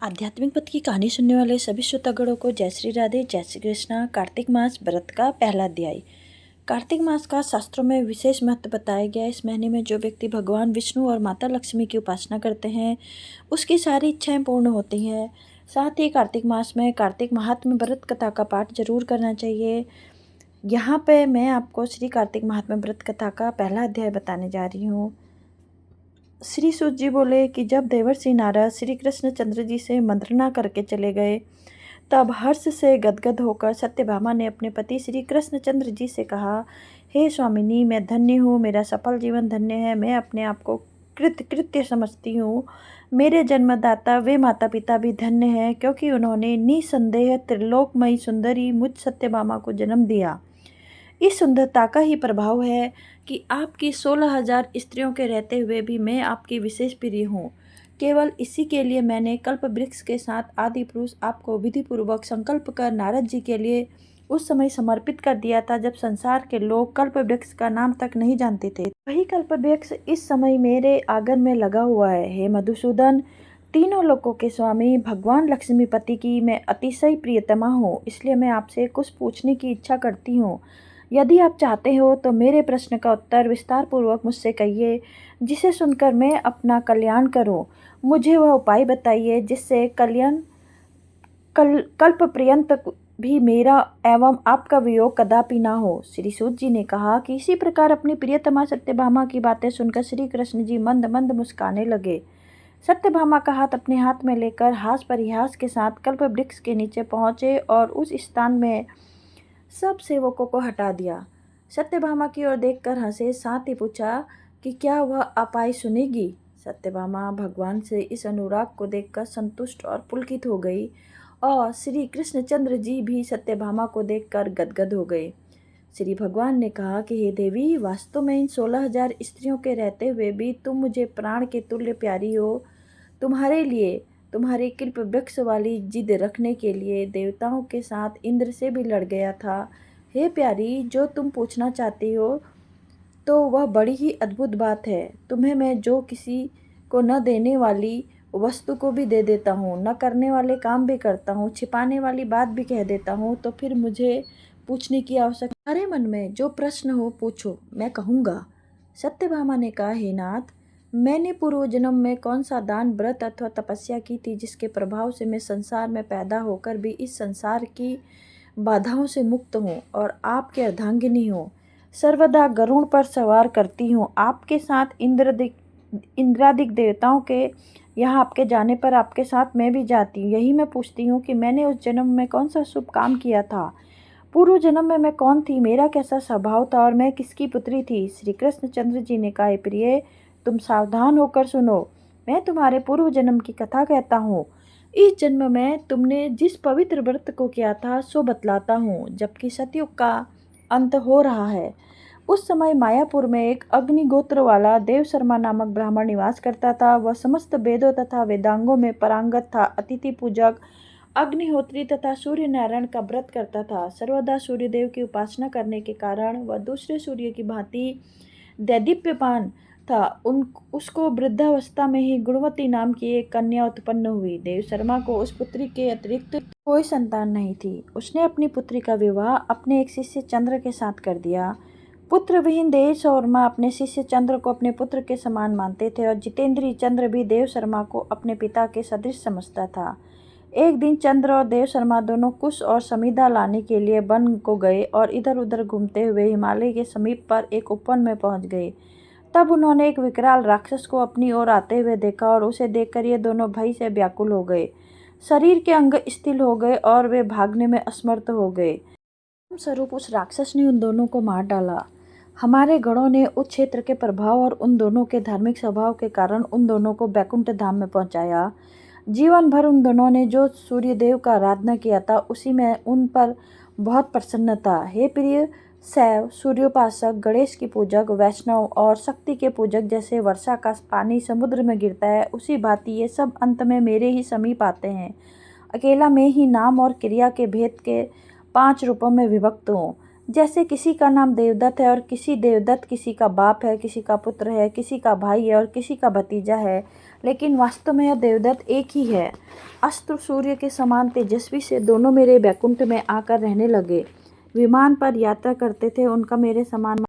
आध्यात्मिक पथ की कहानी सुनने वाले सभी श्रोतागणों को जय श्री राधे, जय श्री कृष्णा। कार्तिक मास व्रत का पहला अध्याय। कार्तिक मास का शास्त्रों में विशेष महत्व बताया गया है। इस महीने में जो व्यक्ति भगवान विष्णु और माता लक्ष्मी की उपासना करते हैं उसकी सारी इच्छाएं पूर्ण होती हैं। साथ ही कार्तिक मास में कार्तिक महात्म्य व्रत कथा का पाठ जरूर करना चाहिए। यहाँ पे मैं आपको श्री कार्तिक महात्म्य व्रत कथा का पहला अध्याय बताने जा रही हूँ। श्री सूत जी बोले कि जब देवर्षि नारद श्री कृष्ण चंद्र जी से मंत्रणा करके चले गए तब हर्ष से गदगद होकर सत्यभामा ने अपने पति श्री कृष्ण चंद्र जी से कहा, हे स्वामिनी, मैं धन्य हूँ, मेरा सफल जीवन धन्य है। मैं अपने आप को कृत्य समझती हूँ। मेरे जन्मदाता वे माता पिता भी धन्य हैं, क्योंकि उन्होंने निसंदेह त्रिलोकमयी सुंदरी मुझ सत्यभामा को जन्म दिया। इस सुंदरता का ही प्रभाव है कि आपकी 16,000 स्त्रियों के रहते हुए भी मैं आपकी विशेष प्रिय हूँ। केवल इसी के लिए मैंने कल्प वृक्ष के साथ आदि पुरुष आपको विधिपूर्वक संकल्प कर नारद जी के लिए उस समय समर्पित कर दिया था जब संसार के लोग कल्प वृक्ष का नाम तक नहीं जानते थे। वही कल्प वृक्ष इस समय मेरे आंगन में लगा हुआ है। हे मधुसूदन, तीनों लोकों के स्वामी भगवान लक्ष्मीपति की मैं अतिशय प्रियतमा हूँ, इसलिए मैं आपसे कुछ पूछने की इच्छा करती हूँ। यदि आप चाहते हो तो मेरे प्रश्न का उत्तर विस्तार पूर्वक मुझसे कहिए, जिसे सुनकर मैं अपना कल्याण करूं। मुझे वह उपाय बताइए जिससे कल्प पर्यंत भी मेरा एवं आपका वियोग कदापि ना हो। श्री सूत जी ने कहा कि इसी प्रकार अपनी प्रियतमा सत्यभामा की बातें सुनकर श्री कृष्ण जी मंद मंद मुस्काने लगे। सत्यभामा का हाथ अपने हाथ में लेकर हास परिहास के साथ कल्प वृक्ष के नीचे पहुंचे और उस स्थान में सब सेवकों को हटा दिया। सत्यभामा की ओर देखकर हंसे, साथ ही पूछा कि क्या वह अपाई सुनेगी। सत्यभामा भगवान से इस अनुराग को देखकर संतुष्ट और पुलकित हो गई और श्री कृष्णचंद्र जी भी सत्यभामा को देखकर गदगद हो गए। श्री भगवान ने कहा कि हे देवी, वास्तव में इन 16,000 स्त्रियों के रहते हुए भी तुम मुझे प्राण के तुल्य प्यारी हो। तुम्हारे लिए, तुम्हारे कल्प वृक्ष वाली जिद रखने के लिए देवताओं के साथ इंद्र से भी लड़ गया था। हे प्यारी, जो तुम पूछना चाहती हो तो वह बड़ी ही अद्भुत बात है। तुम्हें मैं जो किसी को न देने वाली वस्तु को भी दे देता हूँ, न करने वाले काम भी करता हूँ, छिपाने वाली बात भी कह देता हूँ, तो फिर मुझे पूछने की आवश्यकता। तुम्हारे मन में जो प्रश्न हो पूछो, मैं कहूँगा। सत्यभामा ने कहा, हे नाथ, मैंने पूर्व जन्म में कौन सा दान, व्रत अथवा तपस्या की थी जिसके प्रभाव से मैं संसार में पैदा होकर भी इस संसार की बाधाओं से मुक्त हूँ और आपके अर्धांगिनी हूँ। सर्वदा गरुड़ पर सवार करती हूँ। आपके साथ इंद्रादिक देवताओं के यहाँ आपके जाने पर आपके साथ मैं भी जाती हूँ। यही मैं पूछती हूँ कि मैंने उस जन्म में कौन सा शुभ काम किया था। पूर्व जन्म में मैं कौन थी, मेरा कैसा स्वभाव था और मैं किसकी पुत्री थी। श्री कृष्णचंद्र जी ने कहा, प्रिय, तुम सावधान होकर सुनो। मैं तुम्हारे पूर्व जन्म की कथा कहता हूँ। इस जन्म में तुमने जिस पवित्र व्रत को किया था सो बतलाता हूँ। जबकि सतयुग का अंत हो रहा है, उस समय मायापुर में एक अग्निगोत्र वाला देव शर्मा नामक ब्राह्मण निवास करता था। वह समस्त वेदों तथा वेदांगों में पारंगत था। अतिथि पूजक, अग्निहोत्री तथा सूर्य नारायण का व्रत करता था। सर्वदा सूर्यदेव की उपासना करने के कारण वह दूसरे सूर्य की भांति दैदीप्यमान था। उसको वृद्धावस्था में ही गुणवती नाम की एक कन्या उत्पन्न हुई। देव शर्मा को उस पुत्री के अतिरिक्त कोई संतान नहीं थी। उसने अपनी पुत्री का विवाह अपने एक शिष्य चंद्र के साथ कर दिया। पुत्र विहीन देव शर्मा अपने शिष्य चंद्र को अपने पुत्र के समान मानते थे और जितेंद्रीय चंद्र भी देव शर्मा को अपने पिता के सदृश समझता था। एक दिन चंद्र और देव शर्मा दोनों कुश और समीधा लाने के लिए वन को गए और इधर उधर घूमते हुए हिमालय के समीप पर एक उपवन में पहुंच गए। तब उन्होंने एक विकराल राक्षस को अपनी ओर आते हुए देखा और उसे देखकर ये दोनों भय से व्याकुल हो गए। शरीर के अंग स्थिर हो गए और वे भागने में असमर्थ हो गए। स्वरूप उस राक्षस ने उन दोनों को मार डाला। हमारे गणों ने उस क्षेत्र के प्रभाव और उन दोनों के धार्मिक स्वभाव के कारण उन दोनों को बैकुंठ धाम में पहुंचाया। जीवन भर उन दोनों ने जो सूर्यदेव का आराधना किया था उसी में उन पर बहुत प्रसन्न था। हे प्रिय, शैव, सूर्योपासक, गणेश की पूजक, वैष्णव और शक्ति के पूजक जैसे वर्षा का पानी समुद्र में गिरता है, उसी भांति ये सब अंत में मेरे ही समीप आते हैं। अकेला मैं ही नाम और क्रिया के भेद के 5 रूपों में विभक्त हूँ। जैसे किसी का नाम देवदत्त है और किसी देवदत्त किसी का बाप है, किसी का पुत्र है, किसी का भाई है और किसी का भतीजा है। लेकिन वास्तव में यह देवदत्त एक ही है। अस्त्र सूर्य के समान तेजस्वी से दोनों मेरे बैकुंठ में आकर रहने लगे। विमान पर यात्रा करते थे, उनका मेरे समान